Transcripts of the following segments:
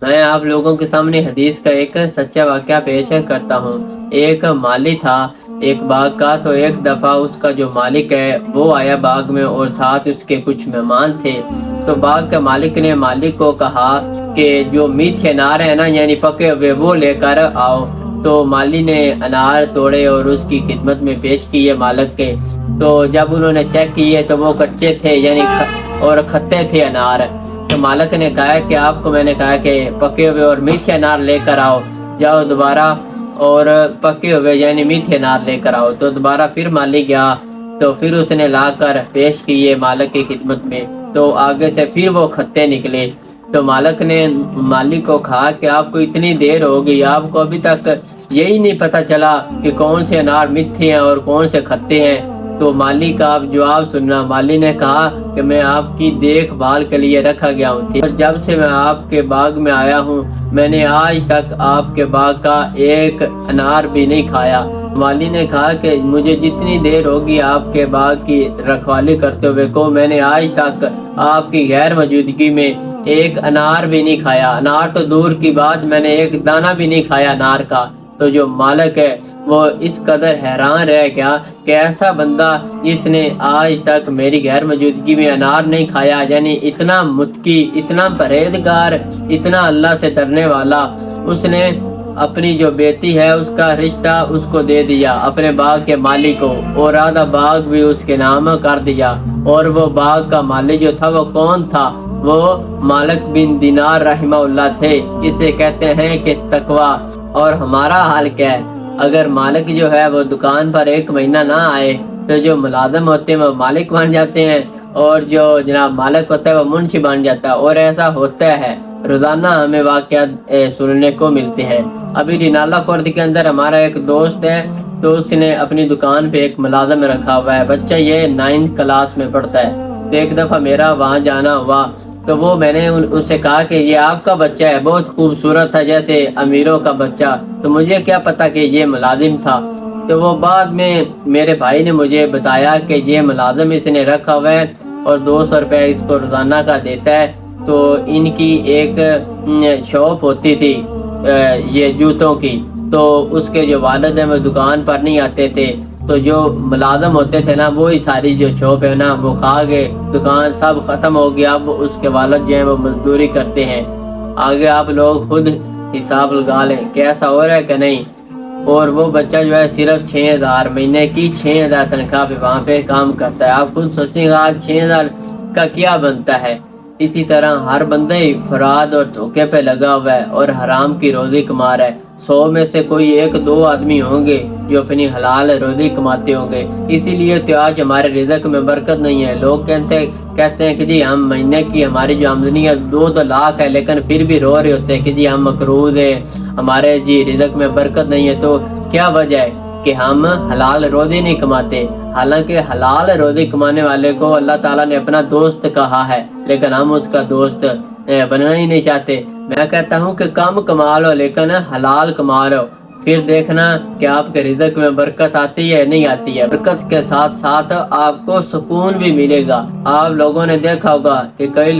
میں آپ لوگوں کے سامنے حدیث کا ایک سچا واقعہ پیش کرتا ہوں۔ ایک مالی تھا ایک باغ کا، تو ایک دفعہ اس کا جو مالک ہے وہ آیا باغ میں، اور ساتھ اس کے کچھ مہمان تھے۔ تو باغ کے مالک نے مالک کو کہا کہ جو میٹھے انار ہیں نا، یعنی پکے ہوئے، وہ لے کر آؤ۔ تو مالی نے انار توڑے اور اس کی خدمت میں پیش کیے مالک کے۔ تو جب انہوں نے چیک کیے تو وہ کچے تھے، یعنی اور کھٹے تھے انار۔ تو مالک نے کہا کہ آپ کو میں نے کہا کہ پکے ہوئے اور میٹھے انار لے کر آؤ، جاؤ دوبارہ اور پکے ہوئے یعنی میٹھے انار لے کر آؤ۔ تو دوبارہ پھر مالی گیا، تو پھر اس نے لا کر پیش کیے مالک کی خدمت میں، تو آگے سے پھر وہ کھٹے نکلے۔ تو مالک نے مالک کو کہا کہ آپ کو اتنی دیر ہو گئی، آپ کو ابھی تک یہی نہیں پتا چلا کہ کون سے انار میٹھے ہیں اور کون سے کھٹے ہیں۔ تو مالی کا آپ جواب سننا۔ مالی نے کہا کہ میں آپ کی دیکھ بھال کے لیے رکھا گیا ہوں، اور جب سے میں آپ کے باغ میں آیا ہوں میں نے آج تک آپ کے باغ کا ایک انار بھی نہیں کھایا۔ مالی نے کہا کہ مجھے جتنی دیر ہوگی آپ کے باغ کی رکھوالی کرتے ہوئے کو، میں نے آج تک آپ کی غیر موجودگی میں ایک انار بھی نہیں کھایا۔ انار تو دور کی بات، میں نے ایک دانہ بھی نہیں کھایا انار کا۔ تو جو مالک ہے وہ اس قدر حیران رہ گیا کہ ایسا بندہ جس نے آج تک میری غیر موجودگی میں انار نہیں کھایا، یعنی اتنا متقی، اتنا پرہیزگار، اتنا اللہ سے ڈرنے والا، اس نے اپنی جو بیٹی ہے اس کا رشتہ اس کو دے دیا اپنے باغ کے مالک کو، اور آدھا باغ بھی اس کے نام کر دیا۔ اور وہ باغ کا مالک جو تھا وہ کون تھا؟ وہ مالک بن دینار رحمہ اللہ تھے۔ اسے کہتے ہیں کہ تقوی۔ اور ہمارا حال کیا ہے؟ اگر مالک جو ہے وہ دکان پر ایک مہینہ نہ آئے تو جو ملازم ہوتے ہیں وہ مالک بن جاتے ہیں، اور جو جناب مالک ہوتا ہے وہ منشی بن جاتا ہے، اور ایسا ہوتا ہے روزانہ ہمیں واقعات سننے کو ملتے ہیں۔ ابھی رینالہ کورد کے اندر ہمارا ایک دوست ہے، تو اس نے اپنی دکان پہ ایک ملازم رکھا ہوا ہے، بچہ یہ 9th کلاس میں پڑھتا ہے۔ تو ایک دفعہ میرا وہاں جانا ہوا، تو وہ میں نے اس سے کہا کہ یہ آپ کا بچہ ہے، بہت خوبصورت تھا جیسے امیروں کا بچہ۔ تو مجھے کیا پتا کہ یہ ملازم تھا۔ تو وہ بعد میں میرے بھائی نے مجھے بتایا کہ یہ ملازم اس نے رکھا ہوا ہے، اور 200 روپے اس کو روزانہ کا دیتا ہے۔ تو ان کی ایک شاپ ہوتی تھی یہ جوتوں کی، تو اس کے جو والد ہیں وہ دکان پر نہیں آتے تھے، تو جو ملازم ہوتے تھے نا وہی ساری جو شاپ ہے نا وہ کھا گئے، دکان سب ختم ہو گیا۔ اب اس کے والد جو ہیں وہ مزدوری کرتے ہیں۔ آگے آپ لوگ خود حساب لگا لیں کیسا ہو رہا ہے کہ نہیں۔ اور وہ بچہ جو ہے صرف 6000 مہینے کی 6000 تنخواہ پہ وہاں پہ کام کرتا ہے۔ آپ خود سوچیں گا آج 6000 کا کیا بنتا ہے۔ اسی طرح ہر بندہ ہی فراد اور دھوکے پہ لگا ہوا ہے اور حرام کی روزی کما رہا ہے۔ 100 میں سے کوئی 1-2 آدمی ہوں گے جو اپنی حلال روزی کماتے ہوں گے۔ اسی لیے تو آج ہمارے رزق میں برکت نہیں ہے۔ لوگ کہتے ہیں کہ جی ہم مہینے کی ہماری جو آمدنی ہے 2 لاکھ ہے، لیکن پھر بھی رو رہے ہوتے ہیں کہ جی ہم مقروض ہیں، ہمارے جی رزق میں برکت نہیں ہے۔ تو کیا وجہ ہے کہ ہم حلال روزی نہیں کماتے؟ حالانکہ حلال روزی کمانے والے کو اللہ تعالیٰ نے اپنا دوست کہا ہے، لیکن ہم اس کا دوست بننا ہی نہیں چاہتے۔ میں کہتا ہوں کہ کم کما لو لیکن حلال کما لو، پھر دیکھنا کہ آپ کے رزق میں برکت آتی ہے نہیں آتی ہے۔ برکت کے ساتھ ساتھ آپ کو سکون بھی ملے گا۔ آپ لوگوں نے دیکھا ہوگا کہ کئی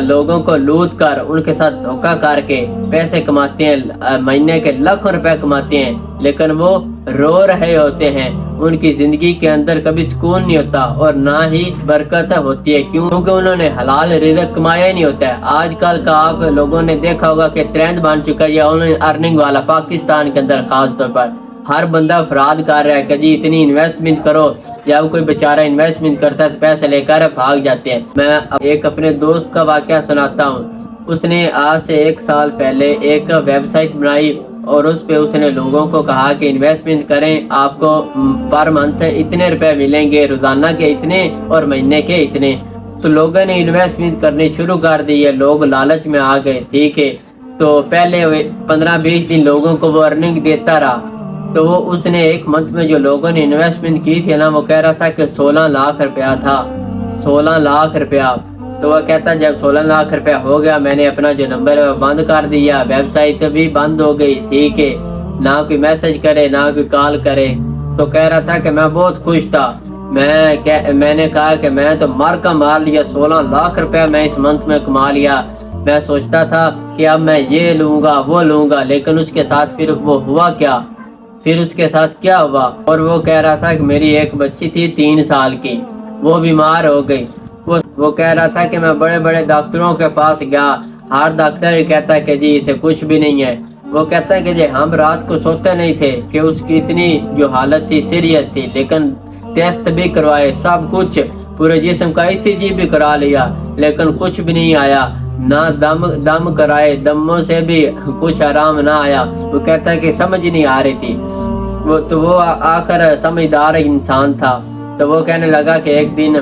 لوگوں کو لوٹ کر ان کے ساتھ دھوکہ کر کے پیسے کماتے ہیں، مہینے کے لاکھوں روپے کماتے ہیں، لیکن وہ رو رہے ہوتے ہیں۔ ان کی زندگی کے اندر کبھی سکون نہیں ہوتا اور نہ ہی برکت ہوتی ہے، کیونکہ انہوں نے حلال رزق کمایا ہی نہیں ہوتا ہے۔ آج کل کا آپ لوگوں نے دیکھا ہوگا کہ ٹرینڈ بن چکا ہے یہ آن لائن ارننگ والا، پاکستان کے اندر خاص طور پر ہر بندہ افراد کر رہا ہے کہ جی اتنی انویسٹمنٹ کرو۔ جب کوئی بیچارہ انویسٹمنٹ کرتا ہے تو پیسے لے کر بھاگ جاتے ہیں۔ میں ایک اپنے دوست کا واقعہ سناتا ہوں۔ اس نے آج سے 1 سال پہلے ایک ویب سائٹ بنائی، اور اس پہ اس نے لوگوں کو کہا کہ انویسٹمنٹ کریں، آپ کو پر منتھ اتنے روپے ملیں گے، روزانہ کے اتنے اور مہینے کے اتنے۔ تو لوگوں نے انویسٹمنٹ کرنی شروع کر دی ہے، لوگ لالچ میں آ گئے، ٹھیک ہے۔ تو پہلے 15-20 دن لوگوں کو وہ ارننگ دیتا رہا، تو وہ اس نے 1 منتھ میں جو لوگوں نے انویسٹمنٹ کی تھی نا وہ کہہ رہا تھا کہ 16 لاکھ روپیہ تھا، 16 لاکھ روپیہ۔ تو وہ کہتا جب 16 لاکھ روپیہ ہو گیا میں نے اپنا جو نمبر ہے وہ بند کر دیا، ویب سائٹ بھی بند ہو گئی، ٹھیک ہے، نہ کوئی میسج کرے نہ کوئی کال کرے۔ تو کہہ رہا تھا کہ میں بہت خوش تھا، میں نے کہا کہ میں تو مار لیا، 16 لاکھ روپیہ میں اس منتھ میں کما لیا۔ میں سوچتا تھا کہ اب میں یہ لوں گا وہ لوں گا، لیکن اس کے ساتھ پھر وہ ہوا کیا، پھر اس کے ساتھ کیا ہوا؟ اور وہ کہہ رہا تھا کہ میری ایک بچی تھی 3 سال کی، وہ بیمار ہو گئی۔ وہ کہہ رہا تھا کہ میں بڑے بڑے ڈاکٹروں کے پاس گیا، ہر ڈاکٹر ہی کہتا ہے کہ جی اسے کچھ بھی نہیں ہے۔ وہ کہتا ہے کہ جی ہم رات کو سوتے نہیں تھے کہ اس کی اتنی جو حالت تھی سیریس تھی، لیکن ٹیسٹ بھی کروائے، سب کچھ، پورے جسم کا ECG بھی کرا لیا، لیکن کچھ بھی نہیں آیا، نہ دم کرائے، دموں سے بھی کچھ آرام نہ آیا۔ وہ کہتا ہے کہ سمجھ نہیں آ رہی تھی۔ وہ آخر سمجھدار انسان تھا، تو وہ کہنے لگا کہ ایک دن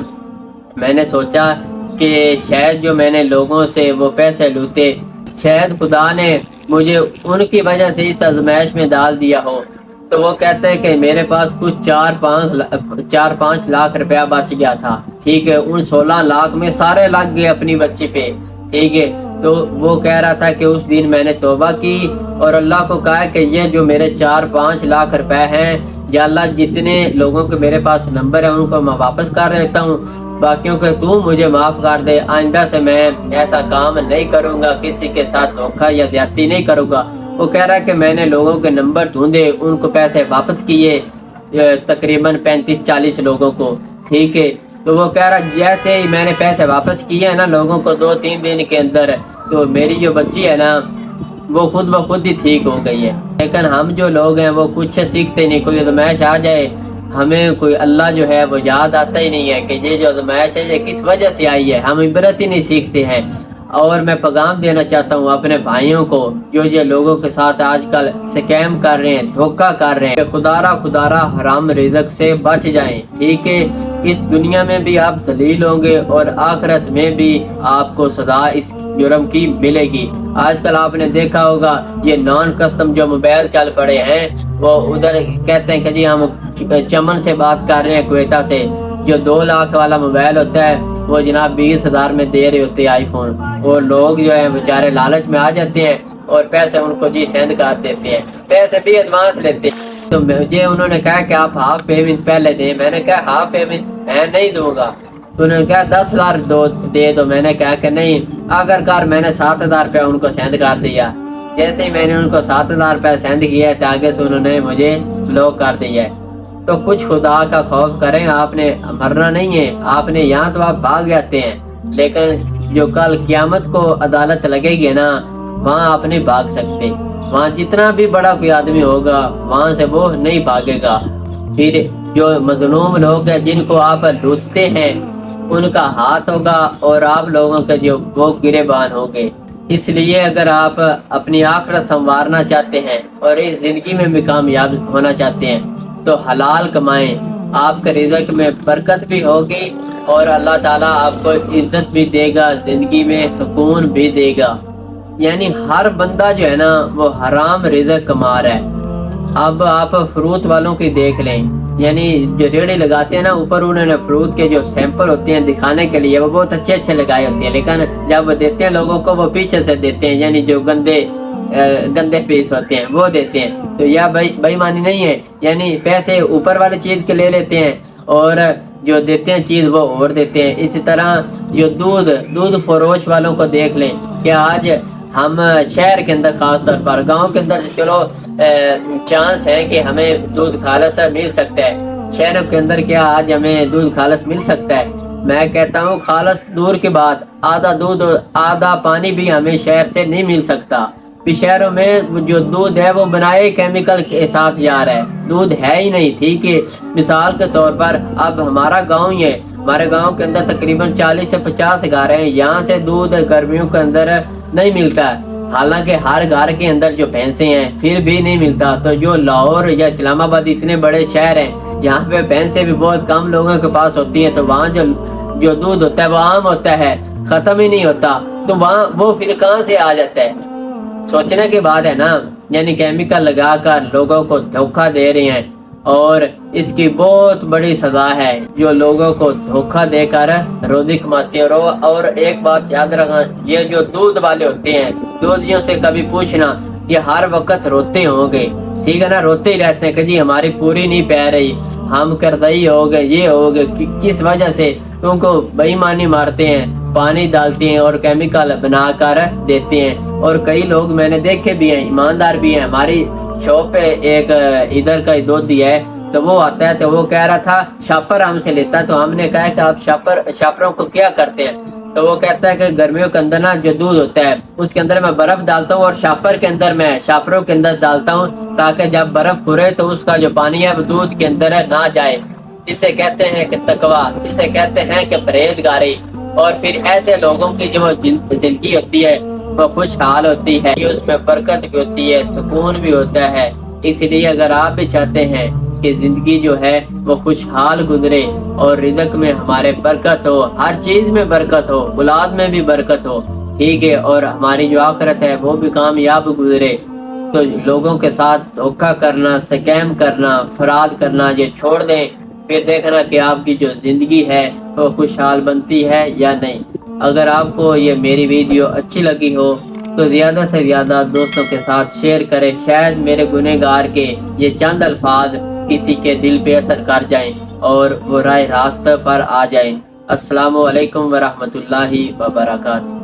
میں نے سوچا کہ شاید جو میں نے لوگوں سے وہ پیسے لوٹے، شاید خدا نے مجھے ان کی وجہ سے اس آزمائش میں ڈال دیا ہو۔ تو وہ کہتے ہیں کہ میرے پاس کچھ 4-5 لاکھ روپیہ بچ گیا تھا، ٹھیک ہے، ان 16 لاکھ میں سارے لگ گئے اپنی بچی پہ، ٹھیک ہے۔ تو وہ کہہ رہا تھا کہ اس دن میں نے توبہ کی اور اللہ کو کہا کہ یہ جو میرے 4-5 لاکھ روپے ہیں، یا اللہ جتنے لوگوں کے میرے پاس نمبر ہیں ان کو میں واپس کر دیتا ہوں، باقیوں کو تو مجھے معاف کر دے، آئندہ سے میں ایسا کام نہیں کروں گا، کسی کے ساتھ دھوکہ یا زیادتی نہیں کروں گا۔ وہ کہہ رہا ہے کہ میں نے لوگوں کے نمبر ڈھونڈے، ان کو پیسے واپس کیے، تقریباً 35-40 لوگوں کو، ٹھیک ہے۔ تو وہ کہہ رہا جیسے ہی میں نے پیسے واپس کیے ہیں نا لوگوں کو 2-3 دن کے اندر، تو میری جو بچی ہے نا وہ خود بخود ہی ٹھیک ہو گئی ہے۔ لیکن ہم جو لوگ ہیں وہ کچھ سیکھتے نہیں، کوئی آزمائش آ جائے ہمیں کوئی اللہ جو ہے وہ یاد آتا ہی نہیں ہے کہ یہ جو آزمائش ہے یہ کس وجہ سے آئی ہے، ہم عبرت ہی نہیں سیکھتے ہیں۔ اور میں پیغام دینا چاہتا ہوں اپنے بھائیوں کو جو یہ لوگوں کے ساتھ آج کل سکیم کر رہے ہیں، دھوکہ کر رہے ہیں، کہ خدا حرام رزق سے بچ جائیں، ٹھیک ہے۔ اس دنیا میں بھی آپ ذلیل ہوں گے اور آخرت میں بھی آپ کو سزا اس جرم کی ملے گی۔ آج کل آپ نے دیکھا ہوگا یہ نان کسٹم جو موبائل چل پڑے ہیں، وہ ادھر کہتے ہیں کہ جی ہم چمن سے بات کر رہے ہیں، کوئٹہ سے، جو 2 لاکھ والا موبائل ہوتا ہے وہ جناب 20,000 میں دے رہے ہوتے ہیں آئی فون، اور لوگ جو ہے بیچارے لالچ میں آ جاتے ہیں اور پیسے ان کو جی سینڈ کر دیتے ہیں، پیسے بھی ایڈوانس لیتے ہیں۔ تو مجھے انہوں نے کہا کہ آپ ہاف پیمنٹ پہلے دیں، میں نے کہا ہاف پیمنٹ میں نہیں دوں گا، تو انہوں نے کہا 10,000 دے دو، میں نے کہا کہ نہیں، آخر میں نے 7,000 روپیہ ان کو سینڈ کر دیا۔ جیسے ہی میں نے ان کو 7,000 روپیہ سینڈ کیا ہے تو آگے سے انہوں نے مجھے بلاک کر دیا ہے۔ تو کچھ خدا کا خوف کریں، آپ نے مرنا نہیں ہے، آپ نے یہاں تو آپ بھاگ جاتے ہیں، لیکن جو کل قیامت کو عدالت لگے گی نا وہاں آپ نہیں بھاگ سکتے، وہاں جتنا بھی بڑا کوئی آدمی ہوگا وہاں سے وہ نہیں بھاگے گا۔ پھر جو مظلوم لوگ ہیں جن کو آپ لوٹتے ہیں ان کا ہاتھ ہوگا اور آپ لوگوں کے جو وہ گریبان ہوں گے۔ اس لیے اگر آپ اپنی آخرت سنوارنا چاہتے ہیں اور اس زندگی میں بھی کامیاب ہونا چاہتے ہیں تو حلال کمائیں، آپ کے رزق میں برکت بھی ہوگی اور اللہ تعالیٰ آپ کو عزت بھی دے گا، زندگی میں سکون بھی دے گا۔ یعنی ہر بندہ جو ہے نا وہ حرام رزق کما رہا ہے۔ اب آپ فروٹ والوں کی دیکھ لیں، یعنی جو ریڑھی لگاتے ہیں نا اوپر انہوں نے فروٹ کے جو سیمپل ہوتے ہیں دکھانے کے لیے وہ بہت اچھے لگائے ہوتے ہیں، لیکن جب وہ دیتے ہیں لوگوں کو وہ پیچھے سے دیتے ہیں، یعنی جو گندے پیس ہوتے ہیں وہ دیتے ہیں۔ تو یہ بے ایمانی نہیں ہے، یعنی پیسے اوپر والی چیز کے لے لیتے ہیں اور جو دیتے ہیں چیز وہ اور دیتے ہیں۔ اسی طرح جو دودھ فروش والوں کو دیکھ لیں کہ آج ہم شہر کے اندر خاص طور پر، گاؤں کے اندر چلو چانس ہے کہ ہمیں دودھ خالص مل سکتا ہے، شہروں کے اندر کیا آج ہمیں دودھ خالص مل سکتا ہے؟ میں کہتا ہوں خالص دور کے بعد آدھا دودھ آدھا پانی بھی ہمیں شہر سے نہیں مل سکتا۔ شہروں میں جو دودھ ہے وہ بنائے کیمیکل کے ساتھ جا رہا ہے، دودھ ہے ہی نہیں، ٹھیک ہے۔ مثال کے طور پر اب ہمارا گاؤں ہی ہے، ہمارے گاؤں کے اندر تقریباً 40 سے 50 گھر ہیں، یہاں سے دودھ گرمیوں کے اندر نہیں ملتا ہے، حالانکہ ہر گھر کے اندر جو بھینسیں ہیں پھر بھی نہیں ملتا۔ تو جو لاہور یا اسلام آباد اتنے بڑے شہر ہیں یہاں پہ بھینسیں بھی بہت کم لوگوں کے پاس ہوتی ہیں، تو وہاں جو دودھ ہوتا ہے وہ عام ہوتا ہے، ختم ہی نہیں ہوتا، تو وہاں وہ پھر کہاں سے آ جاتا ہے؟ سوچنے کی بات ہے نا، یعنی کیمیکل لگا کر لوگوں کو دھوکہ دے رہے ہیں اور اس کی بہت بڑی سزا ہے جو لوگوں کو دھوکہ دے کر روزی کماتے ہیں۔ اور ایک بات یاد رکھنا، یہ جو دودھ والے ہوتے ہیں دودھیوں سے کبھی پوچھنا، یہ ہر وقت روتے ہوں گے، ٹھیک ہے نا، روتے ہی رہتے ہیں کہ جی ہماری پوری نہیں پہ رہی، ہم کردئی ہو گئے، یہ ہو گئے، کس وجہ سے؟ کیونکہ بے ایمانی مارتے ہیں، پانی ڈالتے ہیں اور کیمیکل بنا کر دیتے ہیں۔ اور کئی لوگ میں نے دیکھے بھی ہیں، ایماندار بھی ہیں۔ ہماری شاپ پہ ایک ادھر کا دودھی ہے، تو وہ آتا ہے تو وہ کہہ رہا تھا شاپر ہم سے لیتا ہے، تو ہم نے کہا کہ آپ شاپروں کو کیا کرتے ہیں؟ تو وہ کہتا ہے کہ گرمیوں کے اندر نا جو دودھ ہوتا ہے اس کے اندر میں برف ڈالتا ہوں اور شاپروں کے اندر ڈالتا ہوں، تاکہ جب برف کھرے تو اس کا جو پانی ہے وہ دودھ کے اندر نہ جائے۔ اسے کہتے ہیں کہ تقویٰ، اسے کہتے ہیں کہ پرہیزگاری۔ اور پھر ایسے لوگوں کی جو زندگی ہوتی ہے وہ خوشحال ہوتی ہے، اس میں برکت بھی ہوتی ہے، سکون بھی ہوتا ہے۔ اس لیے اگر آپ بھی چاہتے ہیں کہ زندگی جو ہے وہ خوشحال گزرے اور رزق میں ہمارے برکت ہو، ہر چیز میں برکت ہو، اولاد میں بھی برکت ہو، ٹھیک ہے، اور ہماری جو آخرت ہے وہ بھی کامیاب گزرے، تو لوگوں کے ساتھ دھوکہ کرنا، سکیم کرنا، فراد کرنا یہ چھوڑ دیں، پھر دیکھنا کہ آپ کی جو زندگی ہے وہ خوشحال بنتی ہے یا نہیں۔ اگر آپ کو یہ میری ویڈیو اچھی لگی ہو تو زیادہ سے زیادہ دوستوں کے ساتھ شیئر کریں، شاید میرے گنہگار کے یہ چند الفاظ کسی کے دل پہ اثر کر جائیں اور وہ راہ راستہ پر آ جائیں۔ السلام علیکم ورحمۃ اللہ وبرکاتہ۔